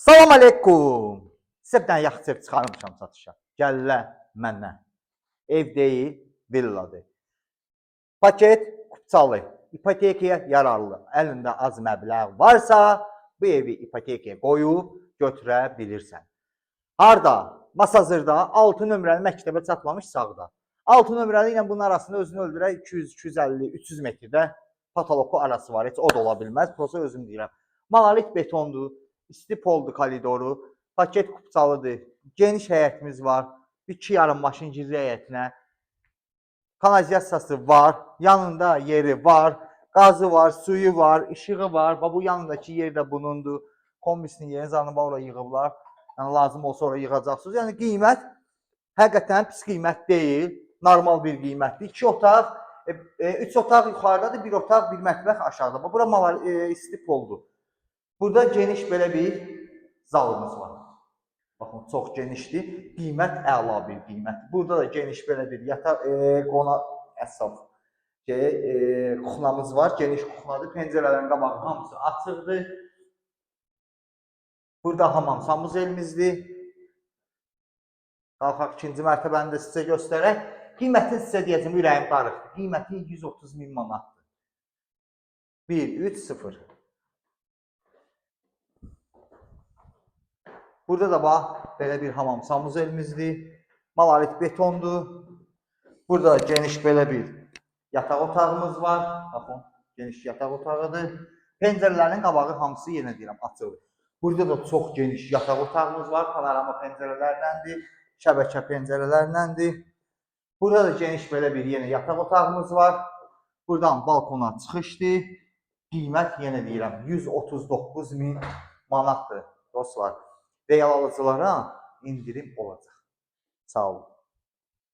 Salam aleykum. Sizə bir dənə yaxşı ev çıxarmışam satışa. Gəlirlər məndən. Ev deyil, villadır. Paket kupçalı, ipotekaya yararlı. Əlində az məbləğ varsa, bu evi ipotekaya qoyub götürə bilirsən. Harda? Masazırda 6 nömrəli məktəbə çatmamış sağda. 6 nömrəli ilə bunun arasında özünü öldürək 200, 250, 300 metrdə patoloku arası var. Heç o da ola bilməz. Prosta özüm deyirəm. Monolit betondur. İstipoldu koridoru, paket kupçalıdır, geniş həyətimiz var, 2,5 maşın girir həyətinə, kanalizasiyası var, yanında yeri var, qazı var, suyu var, işığı var, bu yanındakı yer də bunundur, kombisinin yerini zanı var, oraya yığıblar, yəni lazım olsa oraya yığacaqsınız, yəni qiymət həqiqətən pis qiymət deyil, normal bir qiymətdir, 2 otaq, 3 otaq yuxarıdadır, 1 otaq, 1 mətbəx aşağıda, bura istipoldur. Burada geniş belə bir zalımız var. Baxın, çox genişdir. Qiymət əla bir qiymətdir. Burada da geniş belə bir yataq, kuxnamız var. Geniş kuxnadır. Pəncərələrin qabağı hamısı açıqdır. Burada hamam samuzelimizdir. Qalxaq ikinci mərtəbəni də sizə göstərək. Qiymətini sizə deyəcəm, ürəyim darıxdır. Qiyməti 130 min manatdır. 1-3-0. Burada da bax, belə bir hamam samuzelimizdir. Monolit betondur. Burada geniş belə bir yataq otağımız var. Baxın, geniş yataq otağıdır. Pəncərələrin qabağı hamısı yenə deyirəm, açılır. Burada da çox geniş yataq otağımız var. Panorama pəncərələrdəndir. Şəbəkə pəncərələrdəndir. Burada da geniş belə bir yenə yataq otağımız var. Buradan balkona çıxışdır. Qiymət yenə deyirəm, 139 min manatdır dostlar. Real alıcılara indirim olacaq. Sağ olun.